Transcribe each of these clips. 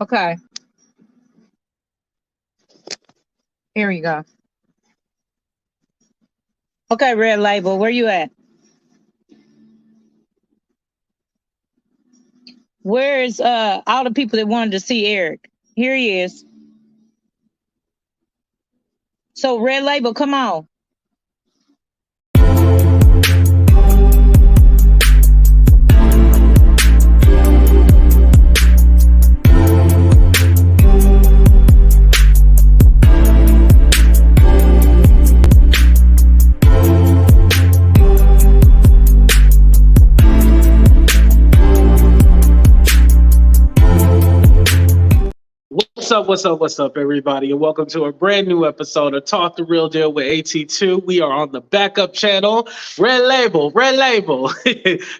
Okay, here we go. Okay, Red Label, where you at? Where is all the people that wanted to see Eric? Here he is. So Red Label, come on. What's up, everybody, and welcome to a brand new episode of Talk the Real Deal with AT2. We are on the backup channel, Red Label, Red Label.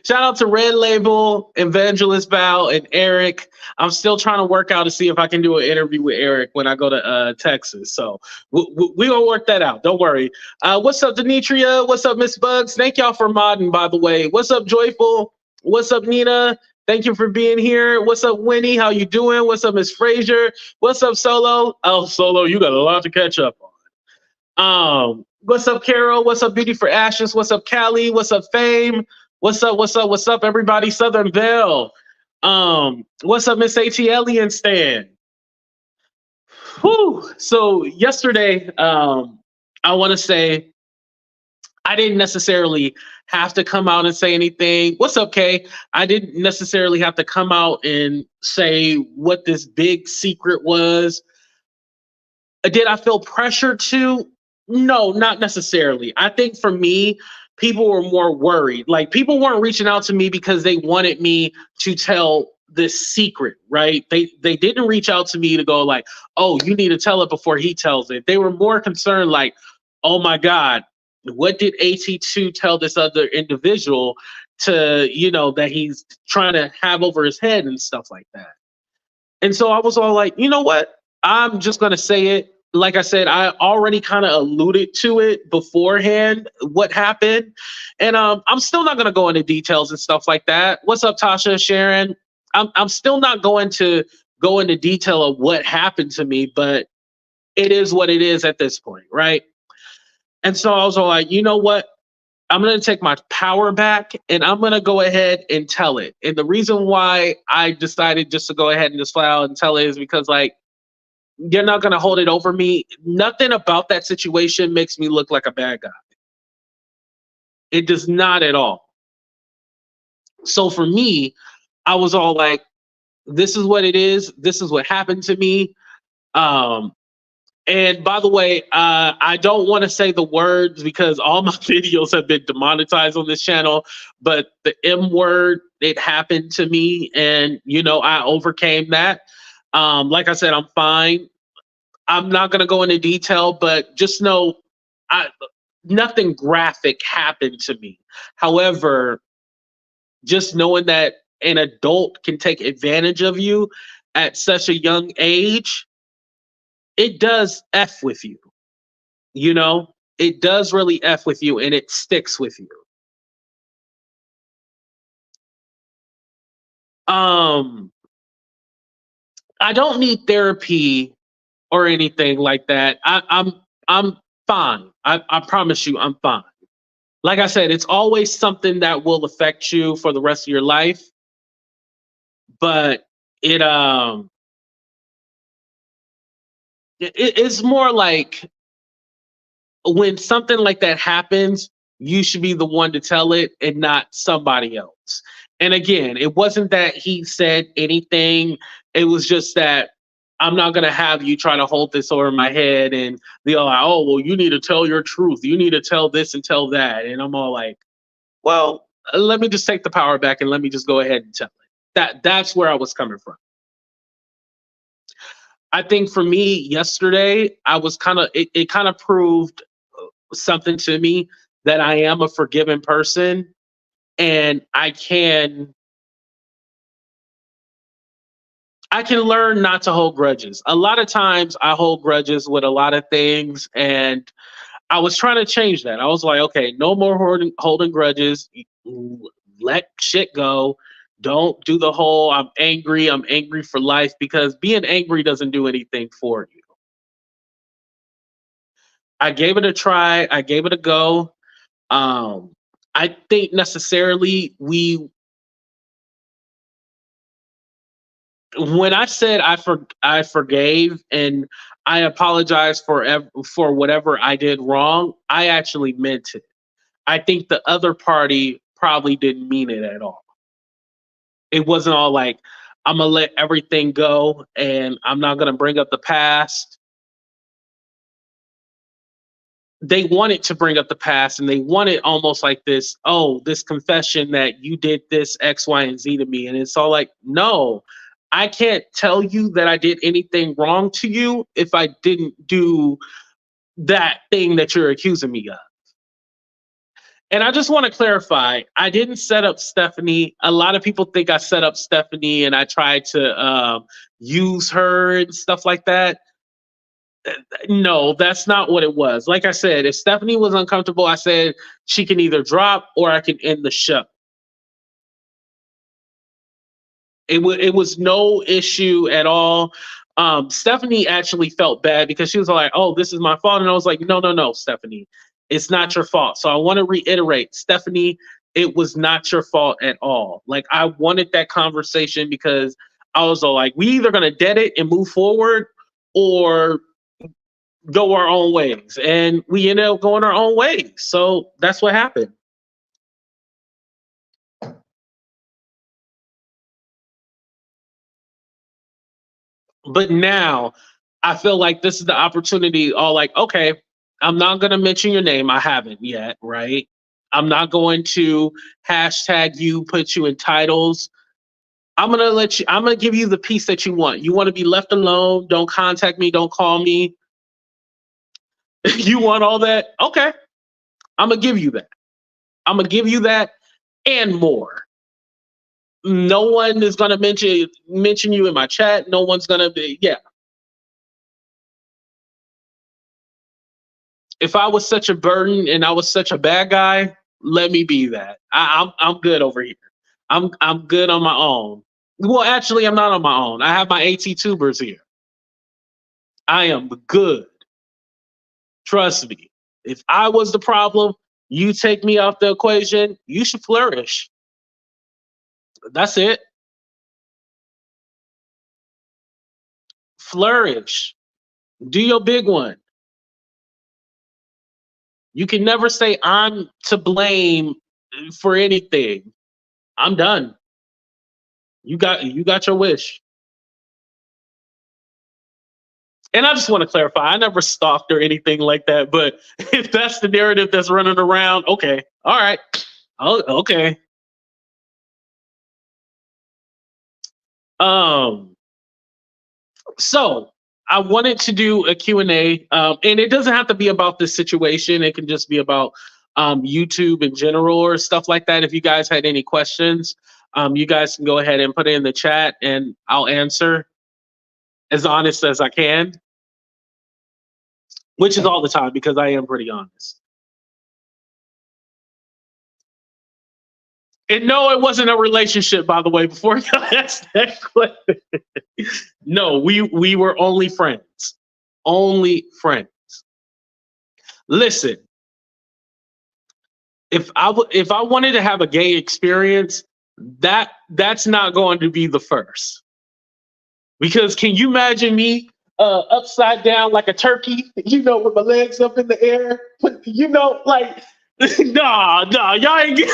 Shout out to Red Label, Evangelist Val, and Eric. I'm still trying to work out to see if I can do an interview with Eric when I go to Texas. So we gonna work that out. Don't worry. What's up, Demetria? What's up, Miss Bugs? Thank y'all for modding, by the way. What's up, Joyful? What's up, Nina? Thank you for being here. What's up, Winnie? How you doing? What's up, Miss Frazier? What's up, Solo? Oh, Solo, you got a lot to catch up on. What's up, Carol? What's up, Beauty for Ashes? What's up, Callie? What's up, Fame? What's up, everybody? Southern Belle. What's up, Miss ATL and Stan? Whew. So yesterday, I want to say I didn't necessarily have to come out and say anything. What's up, Kay? I didn't necessarily have to come out and say what this big secret was. Did I feel pressure to? No, not necessarily. I think for me, people were more worried. Like people weren't reaching out to me because they wanted me to tell this secret, right? They didn't reach out to me to go like, "Oh, you need to tell it before he tells it." They were more concerned like, "Oh my god, what did AT2 tell this other individual to, that he's trying to have over his head and stuff like that?" And so I was all like, you know what? I'm just going to say it. Like I said, I already kind of alluded to it beforehand, what happened. And I'm still not going to go into details and stuff like that. What's up, Tasha, Sharon? I'm still not going to go into detail of what happened to me, but it is what it is at this point, right? And so I was all like, you know what? I'm going to take my power back and I'm going to go ahead and tell it. And the reason why I decided just to go ahead and just flat out and tell it is because, like, you're not going to hold it over me. Nothing about that situation makes me look like a bad guy. It does not at all. So for me, I was all like, this is what it is. This is what happened to me. Um, And by the way, I don't want to say the words because all my videos have been demonetized on this channel, but the M word, it happened to me and, I overcame that. Like I said, I'm fine. I'm not going to go into detail, but just know nothing graphic happened to me. However, just knowing that an adult can take advantage of you at such a young age, it does F with you. It does really F with you and it sticks with you. Um, I don't need therapy or anything like that. I'm fine. I promise you I'm fine. Like I said, it's always something that will affect you for the rest of your life. But it's more like when something like that happens, you should be the one to tell it and not somebody else. And again, it wasn't that he said anything. It was just that I'm not going to have you try to hold this over my head and be all like, oh, well, you need to tell your truth. You need to tell this and tell that. And I'm all like, well, let me just take the power back and let me just go ahead and tell it. That's where I was coming from. I think for me yesterday, I was it kind of proved something to me that I am a forgiving person and I can learn not to hold grudges. A lot of times I hold grudges with a lot of things and I was trying to change that. I was like, okay, no more holding grudges. Let shit go. Don't do the whole I'm angry for life, because being angry doesn't do anything for you. I gave it a try, I gave it a go. Um, I think necessarily we when I said I forgave and I apologized for for whatever I did wrong, I actually meant it. I think the other party probably didn't mean it at all. It wasn't all like, I'm gonna let everything go and I'm not gonna bring up the past. They wanted to bring up the past, and they wanted almost like this, oh, this confession that you did this X, Y, and Z to me. And it's all like, no, I can't tell you that I did anything wrong to you if I didn't do that thing that you're accusing me of. And I just want to clarify, I didn't set up Stephanie. A lot of people think I set up Stephanie and I tried to use her and stuff like that. No, that's not what it was. Like I said, if Stephanie was uncomfortable, I said she can either drop or I can end the show. It was no issue at all. Stephanie actually felt bad because she was like, "Oh, this is my fault," and I was like, "No, no, no, Stephanie, it's not your fault." So I want to reiterate, Stephanie, it was not your fault at all. Like, I wanted that conversation because I was all like, we either gonna dead it and move forward, or go our own ways, and we ended up going our own ways. So that's what happened. But now I feel like this is the opportunity. All like, okay, I'm not going to mention your name. I haven't yet, right? I'm not going to hashtag you, put you in titles. I'm going to let you, I'm going to give you the piece that you want. You want to be left alone. Don't contact me. Don't call me. You want all that? Okay. I'm going to give you that. I'm going to give you that and more. No one is going to mention you in my chat. No one's going to be, yeah. If I was such a burden and I was such a bad guy, let me be that. I'm good over here. I'm good on my own. Well, actually, I'm not on my own. I have my AT tubers here. I am good. Trust me. If I was the problem, you take me off the equation, you should flourish. That's it. Flourish. Do your big one. You can never say I'm to blame for anything. I'm done. You got your wish. And I just want to clarify, I never stalked or anything like that. But if that's the narrative that's running around, okay, all right, oh, okay. Um, so I wanted to do a Q&A, and it doesn't have to be about this situation. It can just be about YouTube in general or stuff like that. If you guys had any questions, you guys can go ahead and put it in the chat, and I'll answer as honest as I can, which is all the time because I am pretty honest. And no, it wasn't a relationship, by the way. Before you ask that question, no, we were only friends, only friends. Listen, if I wanted to have a gay experience, that's not going to be the first. Because can you imagine me upside down like a turkey, with my legs up in the air, like, nah, y'all ain't get.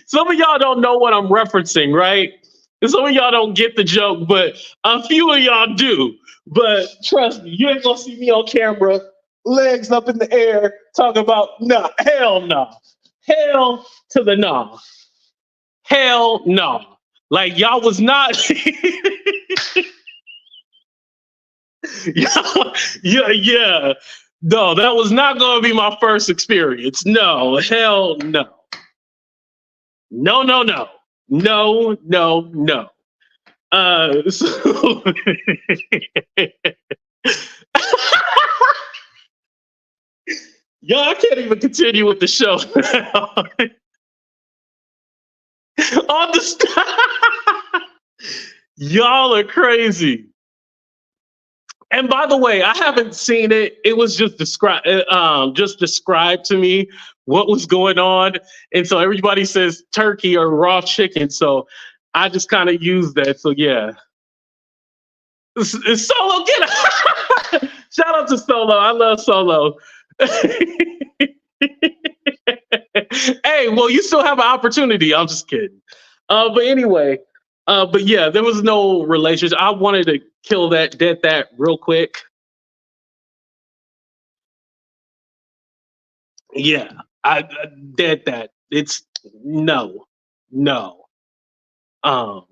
Some of y'all don't know what I'm referencing, right? Some of y'all don't get the joke, but a few of y'all do. But trust me, you ain't gonna see me on camera, legs up in the air, talking about nah, hell no. Hell to the no. Hell no. Like, y'all was not. Yeah. No, that was not gonna be my first experience. No, hell no. No, no, no. No, no, no. So y'all, I can't even continue with the show now. On the y'all are crazy. And by the way, I haven't seen it. It was just described to me what was going on, and so everybody says turkey or raw chicken. So I just kind of use that. So yeah, it's Solo. Get it. Shout out to Solo. I love Solo. Hey, well, you still have an opportunity. I'm just kidding. But anyway, but yeah, there was no relationship. I wanted to kill that, dead that real quick. Yeah, I dead that. It's no, no. Um,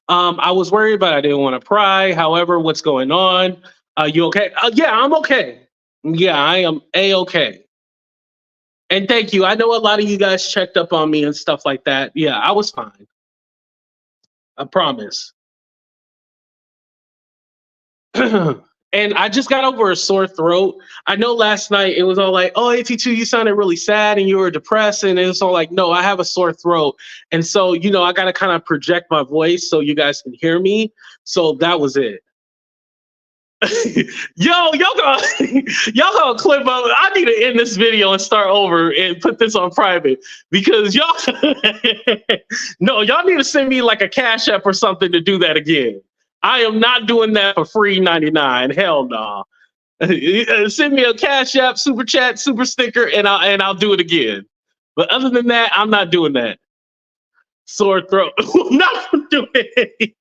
I was worried, but I didn't want to pry. However, what's going on? You okay? Yeah, I'm okay. Yeah, I am a-okay. And thank you. I know a lot of you guys checked up on me and stuff like that. Yeah, I was fine. I promise. And I just got over a sore throat. I know last night it was all like, "Oh, AT2, you sounded really sad and you were depressed," and it was all like, "No, I have a sore throat," and so I got to kind of project my voice so you guys can hear me. So that was it. Yo, y'all gonna y'all gonna clip up. I need to end this video and start over and put this on private because y'all no, y'all need to send me like a cash app or something to do that again. I am not doing that for free 99. Hell no. Send me a cash app, super chat, super sticker, and I'll do it again. But other than that, I'm not doing that. Sore throat. I'm not doing anything.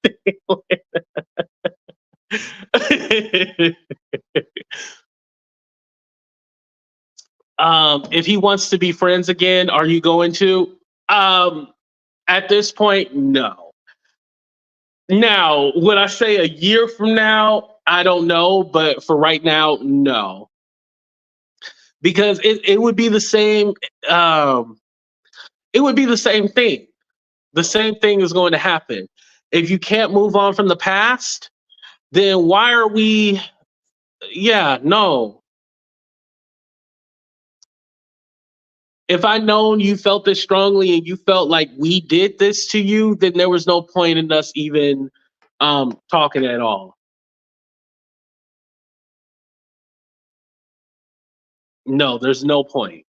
If he wants to be friends again, are you going to? At this point, no. Now, would I say a year from now? I don't know, but for right now, no. Because it would be the same. It would be the same thing. The same thing is going to happen. If you can't move on from the past, then why are we? Yeah, no. If I'd known you felt this strongly and you felt like we did this to you, then there was no point in us even talking at all. No, there's no point.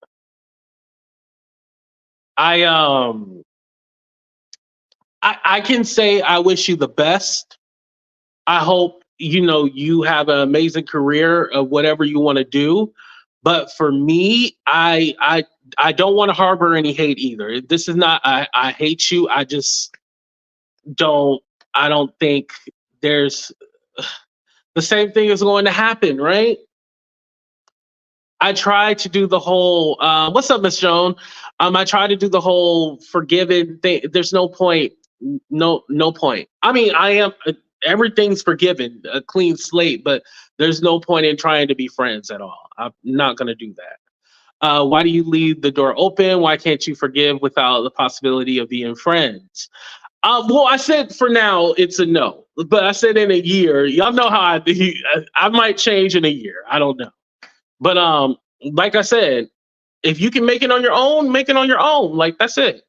I um I can say I wish you the best. I hope you have an amazing career of whatever you want to do. But for me, I don't want to harbor any hate either. This is not I hate you. I just don't I don't think there's the same thing is going to happen, right? I try to do the whole what's up, Miss Joan? I try to do the whole forgiven thing. There's no point. No point. I mean, I am everything's forgiven, a clean slate, but there's no point in trying to be friends at all. I'm not gonna do that. Why do you leave the door open? Why can't you forgive without the possibility of being friends? Well, I said for now it's a no, but I said in a year. Y'all know how I might change in a year. I don't know. But like I said, if you can make it on your own, make it on your own. Like that's it.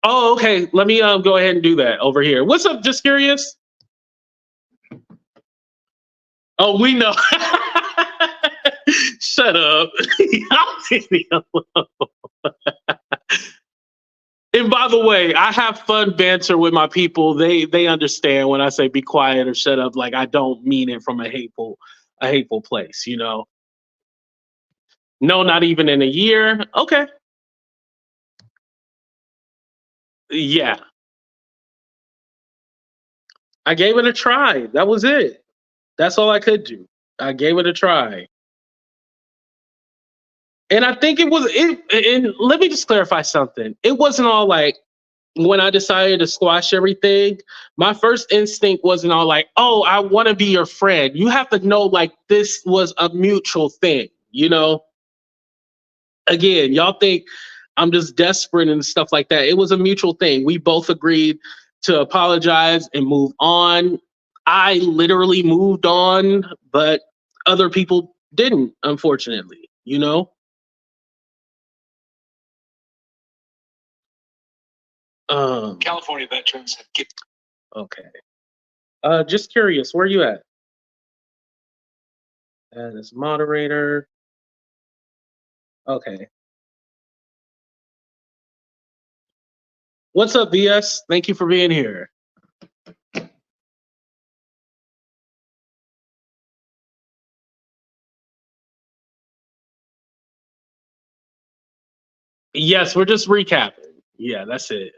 Oh, okay. Let me go ahead and do that over here. What's up? Just curious. Oh, we know. Shut up. And by the way, I have fun banter with my people. They understand when I say be quiet or shut up. Like I don't mean it from a hateful place. No, not even in a year. Okay. Yeah. I gave it a try. That was it. That's all I could do. I gave it a try. And I think it was it and let me just clarify something. It wasn't all like when I decided to squash everything, my first instinct wasn't all like, "Oh, I want to be your friend." You have to know like this was a mutual thing. Again, y'all think I'm just desperate and stuff like that. It was a mutual thing. We both agreed to apologize and move on. I literally moved on, but other people didn't, unfortunately. you know? California veterans have given. Okay. Just curious, where you at? As moderator. Okay. What's up, BS? Thank you for being here. Yes, we're just recapping. Yeah, that's it.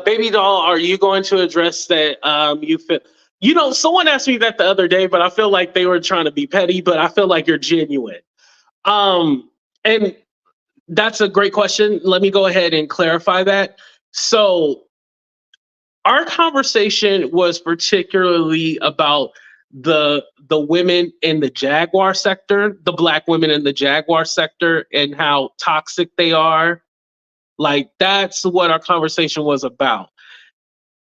Baby doll, are you going to address that? You feel, someone asked me that the other day, but I feel like they were trying to be petty. But I feel like you're genuine. And that's a great question. Let me go ahead and clarify that. So, our conversation was particularly about the women in the Jaguar sector, the black women in the Jaguar sector, and how toxic they are. Like that's what our conversation was about.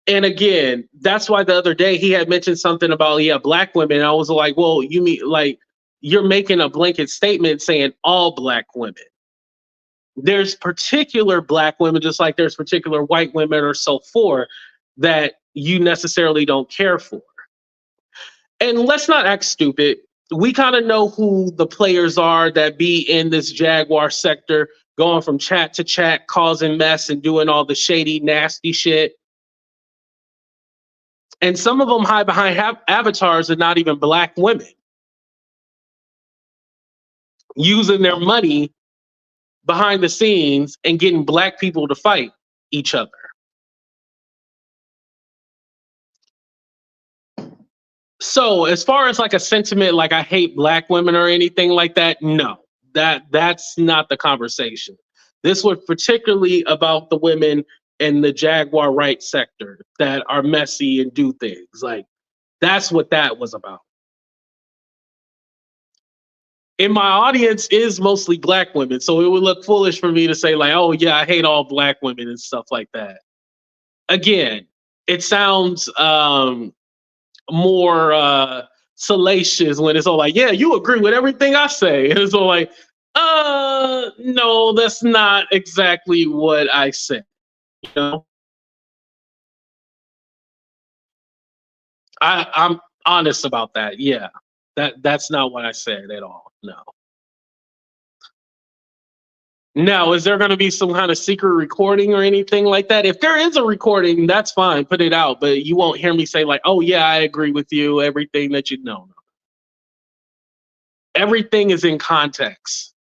And again, that's why the other day he had mentioned something about black women. And I was like, well, you mean like you're making a blanket statement saying all black women. There's particular black women, just like there's particular white women or so forth, that you necessarily don't care for. And let's not act stupid. We kind of know who the players are that be in this Jaguar sector, going from chat to chat, causing mess and doing all the shady, nasty shit. And some of them hide behind avatars that not even black women, using their money behind the scenes and getting black people to fight each other. So as far as like a sentiment like I hate black women or anything like that, no, that's not the conversation. This was particularly about the women in the Jaguar right sector that are messy and do things. Like that's what that was about. And my audience is mostly black women, so it would look foolish for me to say like, oh yeah, I hate all black women and stuff like that. Again, it sounds more salacious when it's all like, yeah, you agree with everything I say. And it's all like, no, that's not exactly what I said. You know? I'm honest about that. Yeah. That's not what I said at all. No. Now, is there going to be some kind of secret recording or anything like that? If there is a recording, that's fine. Put it out. But you won't hear me say like, oh, yeah, I agree with you. Everything that you know. Everything is in context.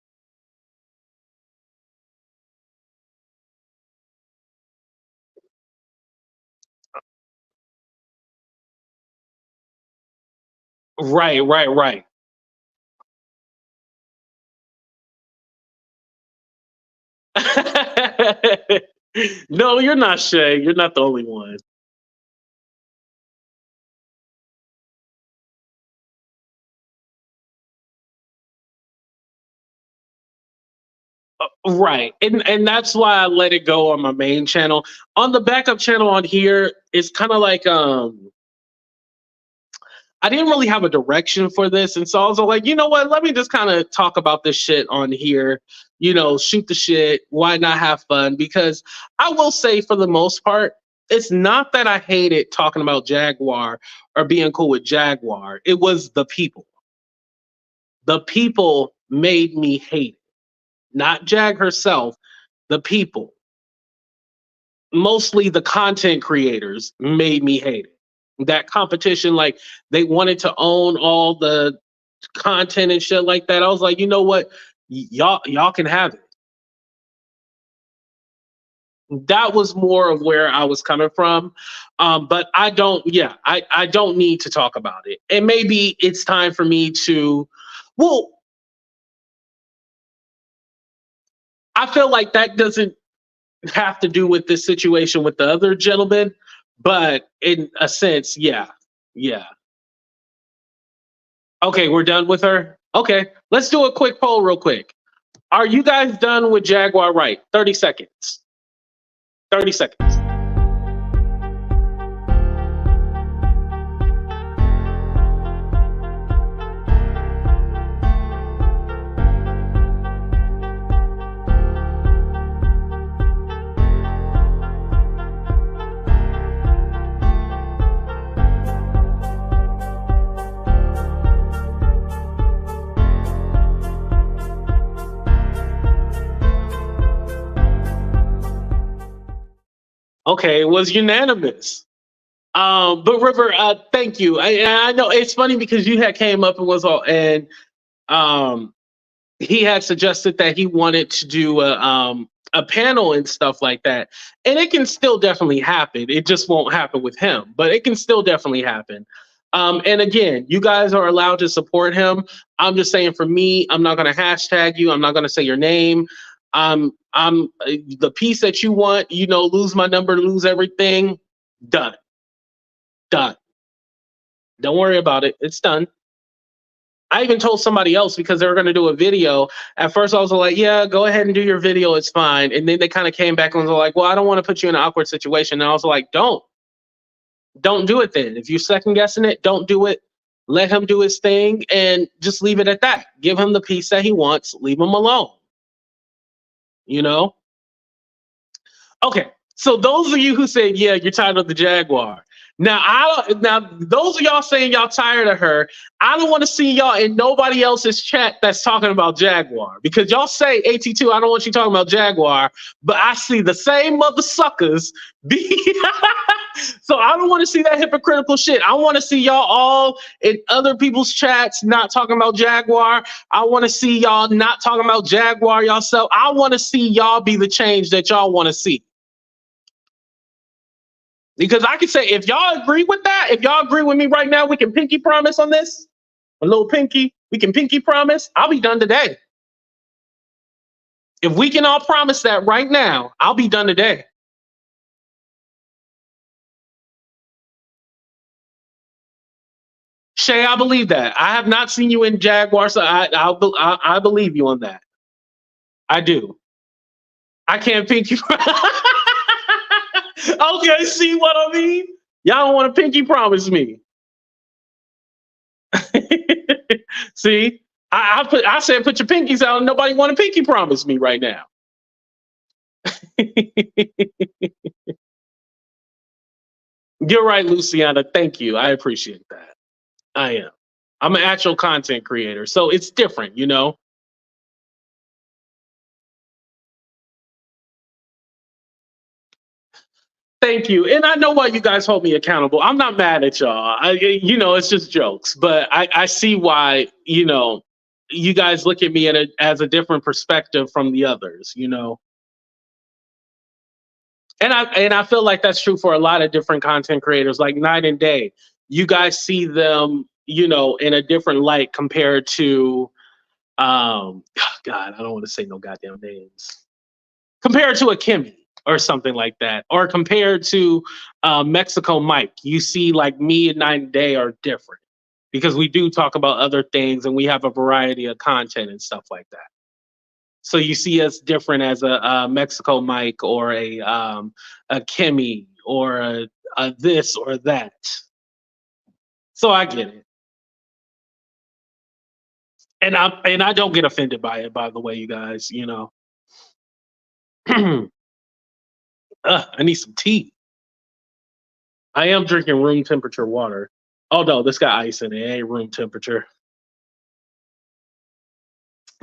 Right, right, right. No, you're not Shay. You're not the only one. Right. And that's why I let it go on my main channel. On the backup channel on here, it's kind of like I didn't really have a direction for this. And so I was like, you know what? Let me just kind of talk about this shit on here, shoot the shit. Why not have fun? Because I will say, for the most part, it's not that I hated talking about Jaguar or being cool with Jaguar. It was the people. The people made me hate it. Not Jag herself, the people. Mostly the content creators made me hate it. That competition, like they wanted to own all the content and shit like that. I was like, you know what? Y'all can have it. That was more of where I was coming from. But I don't need to talk about it. And maybe it's time for me to, well, I feel like that doesn't have to do with this situation with the other gentleman, but in a sense, yeah. Yeah. Okay, we're done with her. Okay, let's do a quick poll real quick. Are you guys done with Jaguar Right? 30 seconds. 30 seconds. Okay, it was unanimous. But River, thank you. I know it's funny because you had came up and was all, and um, he had suggested that he wanted to do a panel and stuff like that, and it can still definitely happen. It just won't happen with him, but it can still definitely happen. And again, you guys are allowed to support him. I'm just saying, for me, I'm not going to hashtag you. I'm not going to say your name. I'm the piece that you want. You know, lose my number, lose everything. Done. Done. Don't worry about it. It's done. I even told somebody else because they were going to do a video. At first, I was like, yeah, go ahead and do your video. It's fine. And then they kind of came back and was like, well, I don't want to put you in an awkward situation. And I was like, don't do it then. If you're second guessing it, don't do it. Let him do his thing and just leave it at that. Give him the piece that he wants. Leave him alone. You know? Okay. So those of you who said, yeah, you're tired of the Jaguar. Now, those of y'all saying y'all tired of her, I don't want to see y'all in nobody else's chat that's talking about Jaguar, because y'all say AT2, I don't want you talking about Jaguar, but I see the same mother suckers be. So I don't want to see that hypocritical shit. I want to see y'all all in other people's chats not talking about Jaguar. I want to see y'all not talking about Jaguar yourself. I want to see y'all be the change that y'all want to see. Because I can say, if y'all agree with that, if y'all agree with me right now, we can pinky promise on this. A little pinky. We can pinky promise. I'll be done today. If we can all promise that right now, I'll be done today. Shay, I believe that. I have not seen you in Jaguar, so I believe you on that. I do. I can't pinky. Okay, see what I mean? Y'all don't want to pinky promise me. See, I said put your pinkies out, and nobody want to pinky promise me right now. You're right, Luciana. Thank you. I appreciate that. I am. I'm an actual content creator, so it's different, you know. Thank you. And I know why you guys hold me accountable. I'm not mad at y'all. You know, it's just jokes. But I see why, you know, you guys look at me as a different perspective from the others, you know. And I feel like that's true for a lot of different content creators, like night and day. You guys see them, you know, in a different light compared to God, I don't want to say no goddamn names. Compared to a Kimmy or something like that, or compared to Mexico Mike, you see like me and night and day are different because we do talk about other things and we have a variety of content and stuff like that. So you see us different as a Mexico Mike or a Kimmy or a this or that. So I get it. And I don't get offended by it, by the way, you guys, you know. I need some tea. I am drinking room temperature water. Oh no, this got ice in it. It ain't room temperature.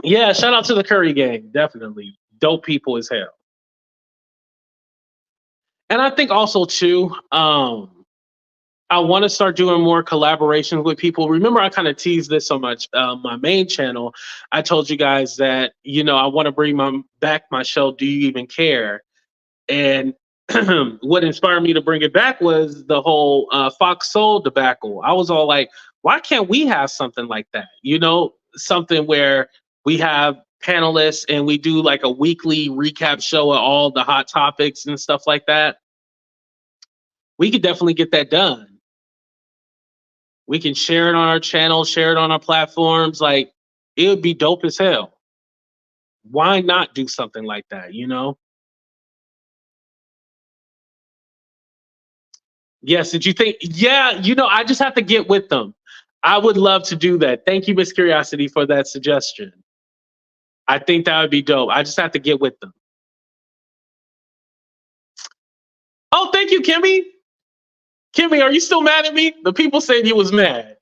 Yeah, shout out to the Curry gang. Definitely. Dope people as hell. And I think also too, I want to start doing more collaborations with people. Remember, I kind of teased this on my main channel. I told you guys that, you know, I want to bring back my show, Do You Even Care? And what inspired me to bring it back was the whole Fox Soul debacle. I was all like, why can't we have something like that? You know, something where we have panelists and we do like a weekly recap show of all the hot topics and stuff like that. We could definitely get that done. We can share it on our channel, share it on our platforms. Like, it would be dope as hell. Why not do something like that, you know? Yes, did you think? Yeah, I just have to get with them. I would love to do that. Thank you, Miss Curiosity, for that suggestion. I think that would be dope. I just have to get with them. Oh, thank you, Kimmy. Kimmy, are you still mad at me? The people said you was mad.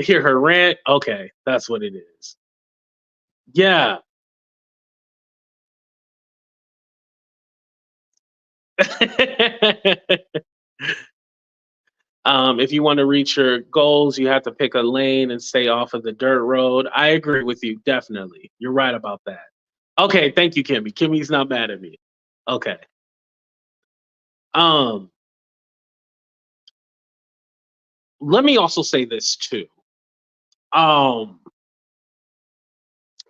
Hear her rant. Okay, that's what it is. Yeah. If you want to reach your goals, you have to pick a lane and stay off of the dirt road. I agree with you, definitely. You're right about that. Okay, thank you, Kimmy. Kimmy's not mad at me. Okay. Um, Let me also say this too. Um,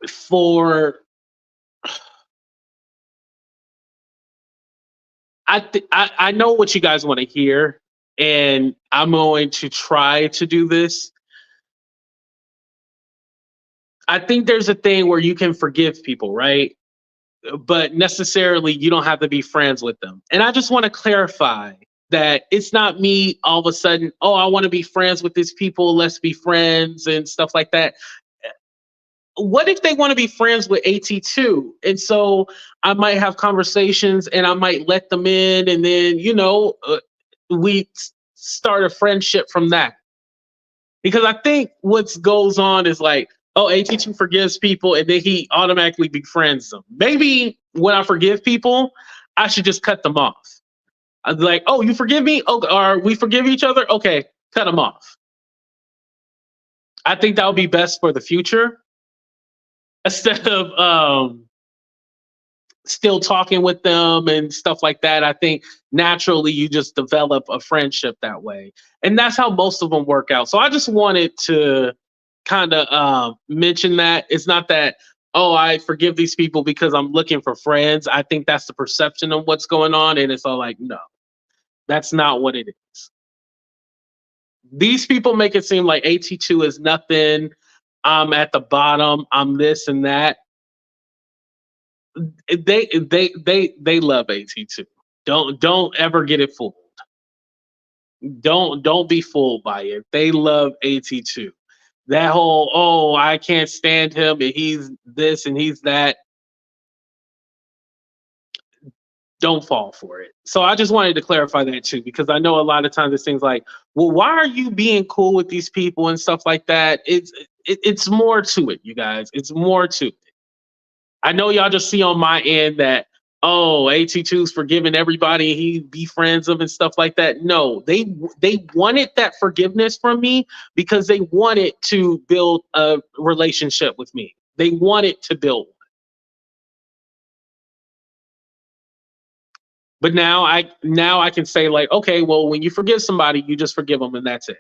for I know what you guys want to hear, and I'm going to try to do this. I think there's a thing where you can forgive people, right? But necessarily you don't have to be friends with them. And I just want to clarify that it's not me all of a sudden, oh, I want to be friends with these people, let's be friends and stuff like that. What if they want to be friends with AT2? And so I might have conversations and I might let them in, and then, we start a friendship from that. Because I think what goes on is like, oh, AT2 forgives people and then he automatically befriends them. Maybe when I forgive people, I should just cut them off. I'd be like, oh, you forgive me? Okay, or we forgive each other? Okay, cut them off. I think that would be best for the future instead of still talking with them and stuff like that. I think naturally you just develop a friendship that way. And that's how most of them work out. So I just wanted to kind of mention that. It's not that, oh, I forgive these people because I'm looking for friends. I think that's the perception of what's going on. And it's all like, no, that's not what it is. These people make it seem like AT2 is nothing. I'm at the bottom. I'm this and that. They love AT2. Don't ever get it fooled. Don't be fooled by it. They love AT2. That whole, oh, I can't stand him and he's this and he's that. Don't fall for it. So I just wanted to clarify that too, because I know a lot of times it's things like, well, why are you being cool with these people and stuff like that? It's more to it, you guys. It's more to it. I know y'all just see on my end that, oh, AT2's forgiving everybody, he befriends them and stuff like that. No, they wanted that forgiveness from me because they wanted to build a relationship with me. They wanted to build one. But now I can say like, okay, well, when you forgive somebody, you just forgive them and that's it.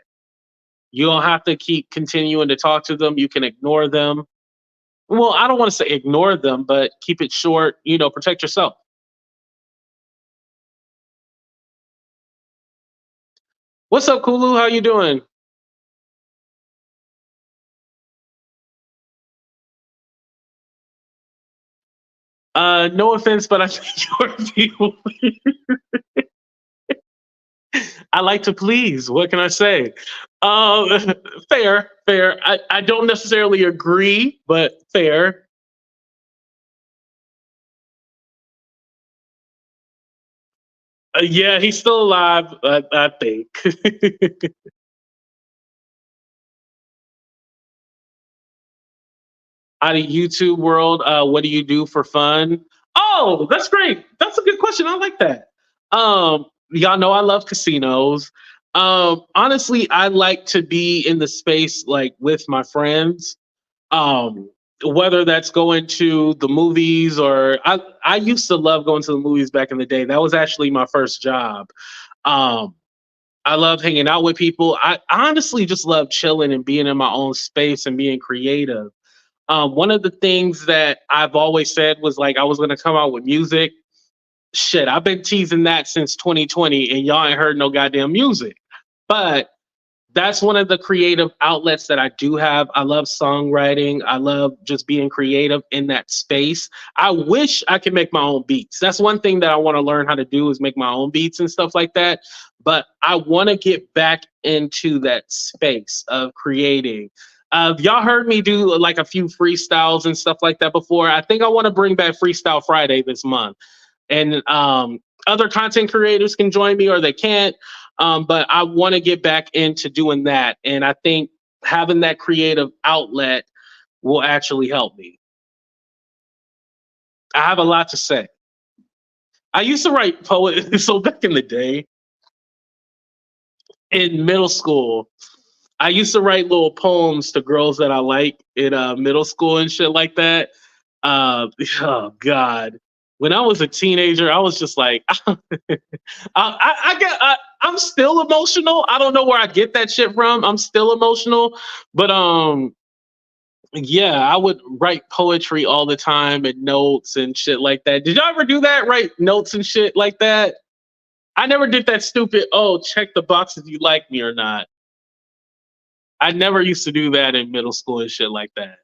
You don't have to keep continuing to talk to them. You can ignore them. Well, I don't want to say ignore them, but keep it short, protect yourself. What's up, Kulu? How you doing? No offense, but I think your people. I like to please. What can I say? Fair, fair. I don't necessarily agree, but fair. Yeah, he's still alive, I think. Out of YouTube world, what do you do for fun? Oh, that's great. That's a good question. I like that. Y'all know I love casinos. Honestly, I like to be in the space like with my friends. Um, Whether that's going to the movies or I used to love going to the movies back in the day. That was actually my first job. Um, I love hanging out with people. I honestly just love chilling and being in my own space and being creative. One of the things that I've always said was like I was going to come out with music. Shit, I've been teasing that since 2020, and y'all ain't heard no goddamn music. But that's one of the creative outlets that I do have. I love songwriting. I love just being creative in that space. I wish I could make my own beats. That's one thing that I want to learn how to do is make my own beats and stuff like that. But I want to get back into that space of creating. Y'all heard me do like a few freestyles and stuff like that before. I think I want to bring back Freestyle Friday this month. And other content creators can join me or they can't. But I want to get back into doing that. And I think having that creative outlet will actually help me. I have a lot to say. I used to write poetry. So back in the day, in middle school, I used to write little poems to girls that I like in middle school and shit like that. Oh God. When I was a teenager, I was just like, I'm still emotional. I don't know where I get that shit from. I'm still emotional, but yeah, I would write poetry all the time and notes and shit like that. Did y'all ever do that? Write notes and shit like that? I never did that stupid, oh, check the box if you like me or not. I never used to do that in middle school and shit like that.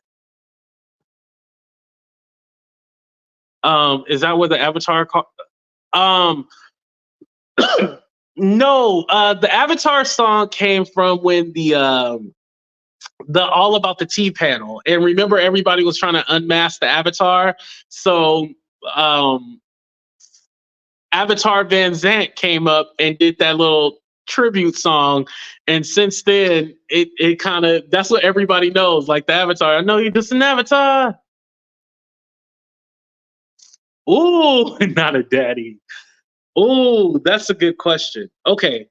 Is that what the Avatar no, the Avatar song came from when the All About the Tea panel. And remember everybody was trying to unmask the Avatar. So Avatar Van Zant came up and did that little tribute song. And since then, it kind of, that's what everybody knows, like the Avatar. I know you're just an Avatar. Ooh, not a daddy. Ooh, that's a good question. Okay.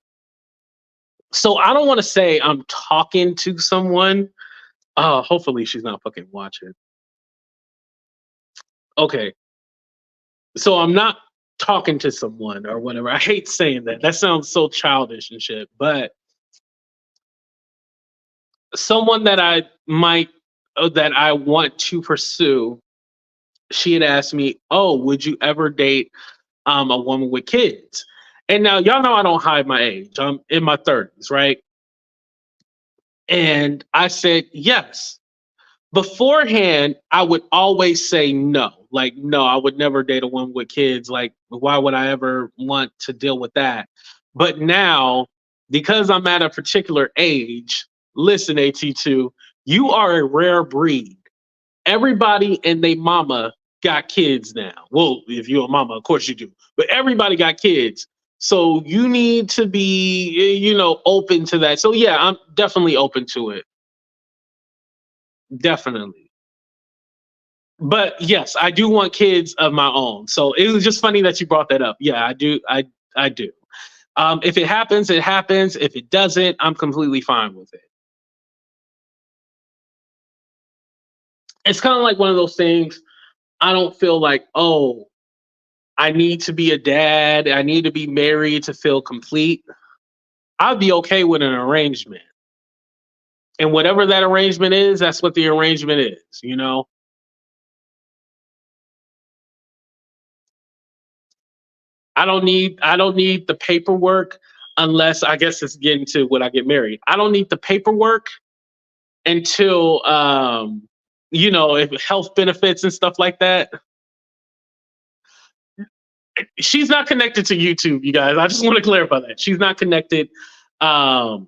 So I don't want to say I'm talking to someone. Hopefully she's not fucking watching. Okay. So I'm not talking to someone or whatever. I hate saying that. That sounds so childish and shit. But someone that I might, that I want to pursue, she had asked me, "Oh, would you ever date a woman with kids?" And now y'all know I don't hide my age. I'm in my 30s, right? And I said yes. Beforehand, I would always say no. Like, no, I would never date a woman with kids. Like, why would I ever want to deal with that? But now, because I'm at a particular age, listen, AT2, you are a rare breed. Everybody and they mama got kids now. Well, if you're a mama, of course you do. But everybody got kids. So you need to be, open to that. So yeah, I'm definitely open to it. Definitely. But yes, I do want kids of my own. So it was just funny that you brought that up. Yeah, I do. I do. If it happens, it happens. If it doesn't, I'm completely fine with it. It's kind of like one of those things. I don't feel like, oh, I need to be a dad. I need to be married to feel complete. I'd be okay with an arrangement. And whatever that arrangement is, that's what the arrangement is. I don't need the paperwork unless I guess it's getting to when I get married. I don't need the paperwork until if health benefits and stuff like that. She's not connected to YouTube, you guys. I just want to clarify that. She's not connected to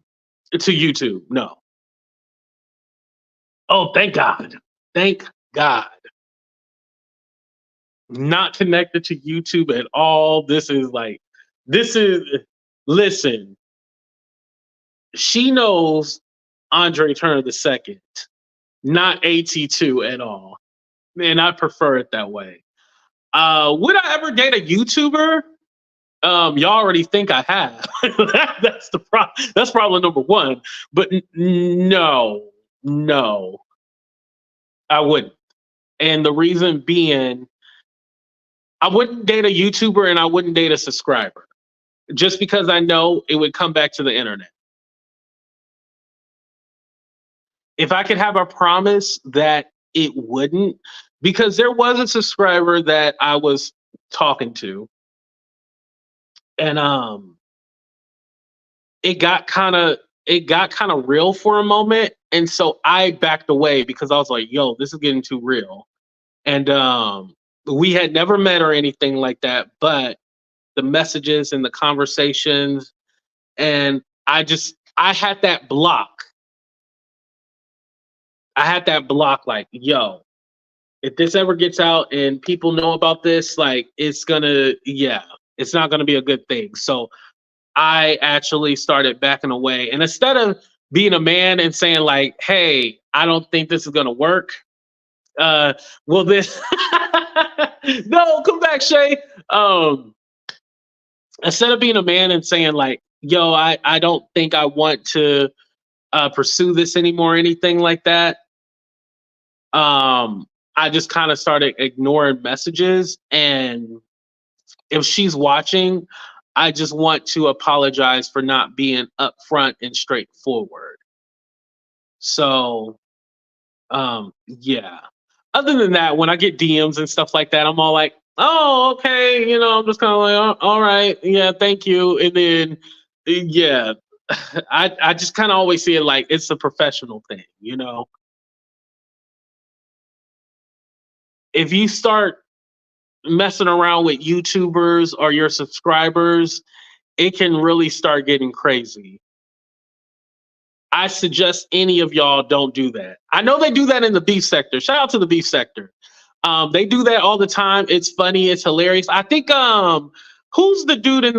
YouTube. No. Oh, thank God. Thank God. Not connected to YouTube at all. Listen, she knows Andre Turner the second, not AT2 at all. And I prefer it that way. Would I ever date a YouTuber? Y'all already think I have. That's the problem. That's problem number one. But no, I wouldn't. And the reason being, I wouldn't date a YouTuber and I wouldn't date a subscriber, just because I know it would come back to the internet. If I could have a promise that it wouldn't, because there was a subscriber that I was talking to, and it got kind of it got kind of real for a moment, and so I backed away because I was like, "Yo, this is getting too real." And we had never met or anything like that, but the messages and the conversations, and I had that block. I had that block, like, yo, if this ever gets out and people know about this, like, it's not gonna be a good thing. So I actually started backing away. And instead of being a man and saying, like, hey, I don't think this is gonna work, well this no, come back, Shay. Instead of being a man and saying, like, yo, I don't think I want to pursue this anymore, or anything like that. I just kind of started ignoring messages, and if she's watching, I just want to apologize for not being upfront and straightforward. So, yeah. Other than that, when I get DMs and stuff like that, I'm all like, "Oh, okay," I'm just kind of like, "Oh, all right, yeah, thank you," and then, yeah, I just kind of always see it like it's a professional thing. If you start messing around with YouTubers or your subscribers, it can really start getting crazy. I suggest any of y'all don't do that. I know they do that in the beef sector. Shout out to the beef sector. They do that all the time. It's funny. It's hilarious. I think who's the dude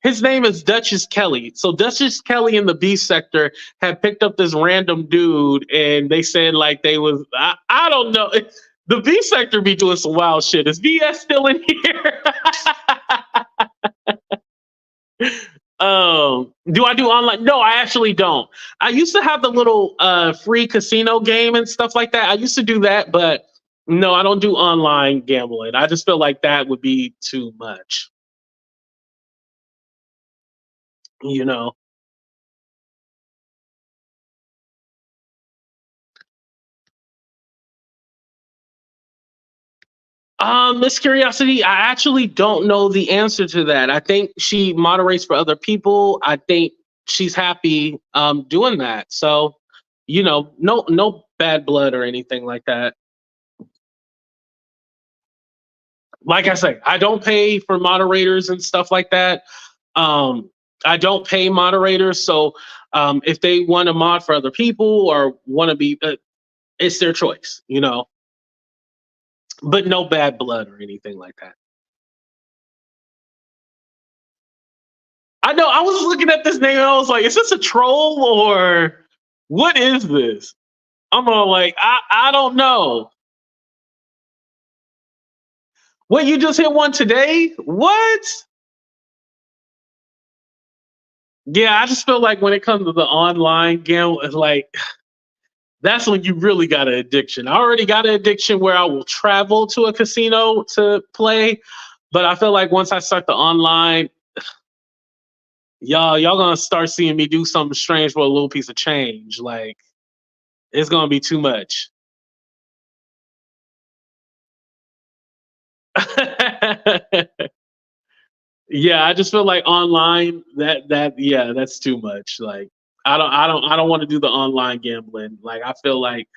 his name is Duchess Kelly. So Duchess Kelly in the beef sector had picked up this random dude, and they said like I don't know. The beef sector be doing some wild shit. Is VS still in here? Do I do online? No, I actually don't. I used to have the little free casino game and stuff like that. I used to do that, but no, I don't do online gambling. I just feel like that would be too much. You know. Miss Curiosity, I actually don't know the answer to that. I think she moderates for other people. I think she's happy doing that. So, no bad blood or anything like that. Like I say, I don't pay for moderators and stuff like that. I don't pay moderators, so if they want to mod for other people or want to be, it's their choice. But no bad blood or anything like that. I know. I was looking at this name and I was like, is this a troll or what is this? I'm all like, I don't know. What, you just hit one today? What? Yeah, I just feel like when it comes to the online game, it's like that's when you really got an addiction. I already got an addiction where I will travel to a casino to play, but I feel like once I start the online, y'all gonna start seeing me do something strange for a little piece of change. Like it's gonna be too much. Yeah, I just feel like online that's too much. Like I don't want to do the online gambling. Like I feel like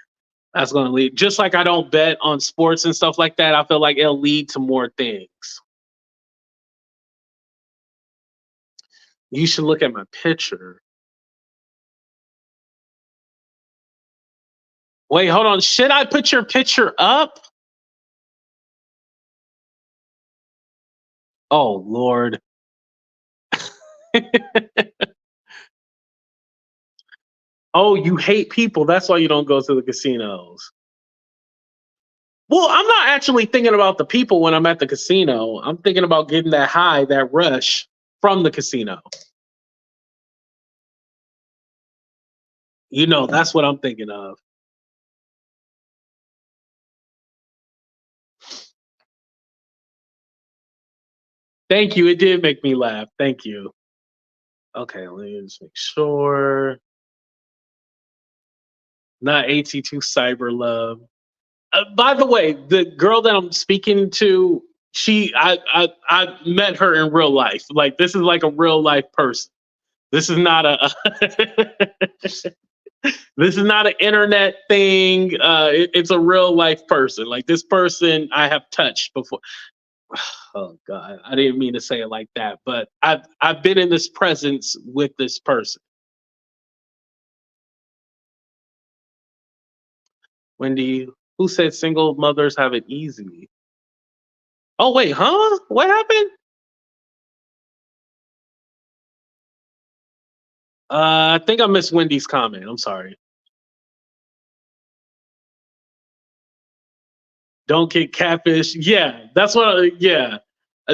that's going to lead, just like I don't bet on sports and stuff like that. I feel like it'll lead to more things. You should look at my picture. Wait, hold on. Should I put your picture up? Oh Lord. Oh, you hate people. That's why you don't go to the casinos. Well, I'm not actually thinking about the people when I'm at the casino. I'm thinking about getting that high, that rush from the casino. That's what I'm thinking of. Thank you. It did make me laugh. Thank you. Okay, let me just make sure. Not AT2 Cyber Love. By the way, the girl that I'm speaking to, I met her in real life. Like this is like a real life person. This is not a this is not an internet thing. It's a real life person. Like this person I have touched before. Oh God, I didn't mean to say it like that, but I've been in this presence with this person. Wendy, who said single mothers have it easy? Oh wait, huh? What happened? I think I missed Wendy's comment. I'm sorry. Don't get catfish. Yeah, that's what. Yeah,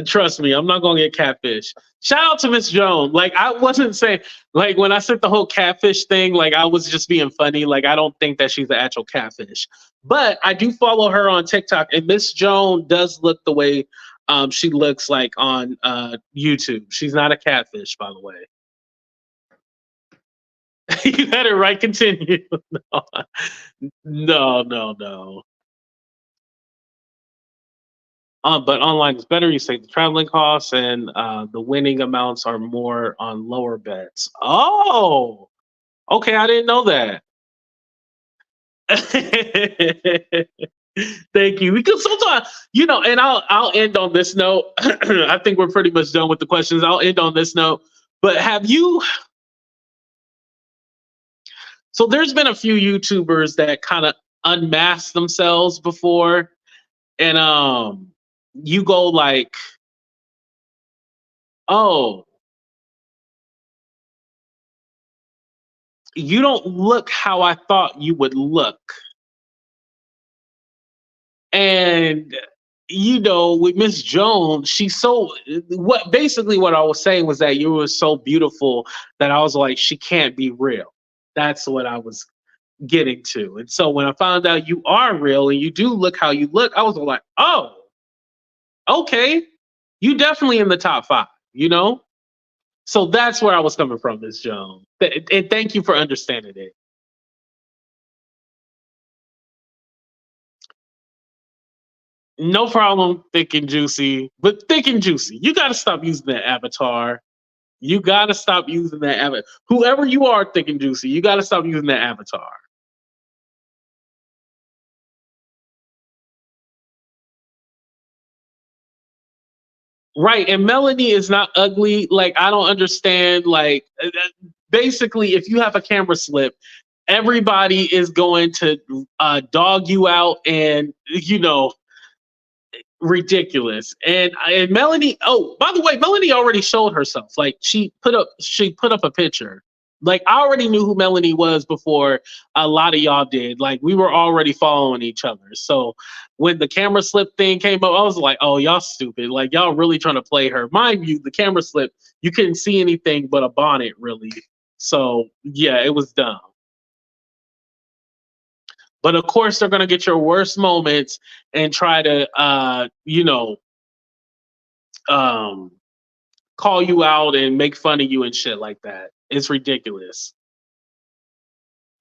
trust me, I'm not gonna get catfish. Shout out to Miss Joan. Like I wasn't saying like when I said the whole catfish thing, like I was just being funny. Like I don't think that she's the actual catfish, but I do follow her on TikTok, and Miss Joan does look the way she looks like on YouTube. She's not a catfish, by the way. You had it right. Continue. No. But online is better. You save the traveling costs, and the winning amounts are more on lower bets. Oh, okay. I didn't know that. Thank you. Because sometimes, and I'll end on this note. I think we're pretty much done with the questions. I'll end on this note. But have you? So there's been a few YouTubers that kind of unmasked themselves before, and you go like, oh, you don't look how I thought you would look. And with Miss Jones, she's so what I was saying was that you were so beautiful that I was like, she can't be real. That's what I was getting to. And so when I found out you are real and you do look how you look, I was like, oh, okay. You definitely in the top 5, So that's where I was coming from, Miss Jones. And thank you for understanding it. No problem, thick and juicy. But thick and juicy, you got to stop using that avatar. You got to stop using that avatar. Whoever you are, thick and juicy, you got to stop using that avatar. Right. And Melanie is not ugly. Like, I don't understand. Like, basically, if you have a camera slip, everybody is going to dog you out and, ridiculous. And Melanie, oh, by the way, Melanie already showed herself. Like she put up a picture. Like I already knew who Melanie was before a lot of y'all did. Like we were already following each other. So when the camera slip thing came up, I was like, oh, y'all stupid. Like y'all really trying to play her. Mind you, the camera slip, you couldn't see anything but a bonnet really. So yeah, it was dumb. But of course, they're going to get your worst moments and try to, call you out and make fun of you and shit like that. It's ridiculous.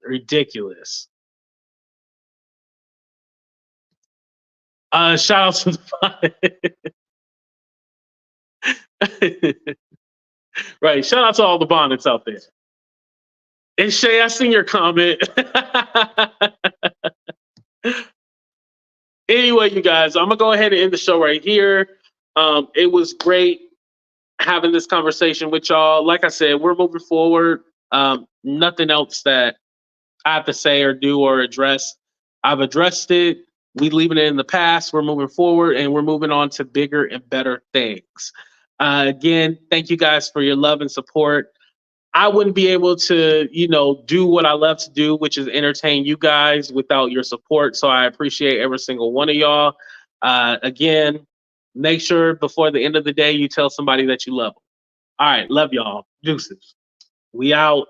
Ridiculous. Shout out to the right. Shout out to all the bonnets out there. And Shay, I seen your comment. Anyway, you guys, I'm gonna go ahead and end the show right here. It was great having this conversation with y'all. Like I said, we're moving forward. Nothing else that I have to say or do or address. I've addressed it. We leaving it in the past. We're moving forward and we're moving on to bigger and better things. Again, thank you guys for your love and support. I wouldn't be able to, do what I love to do, which is entertain you guys without your support. So I appreciate every single one of y'all. Again, make sure before the end of the day, you tell somebody that you love them. All right. Love y'all. Deuces. We out.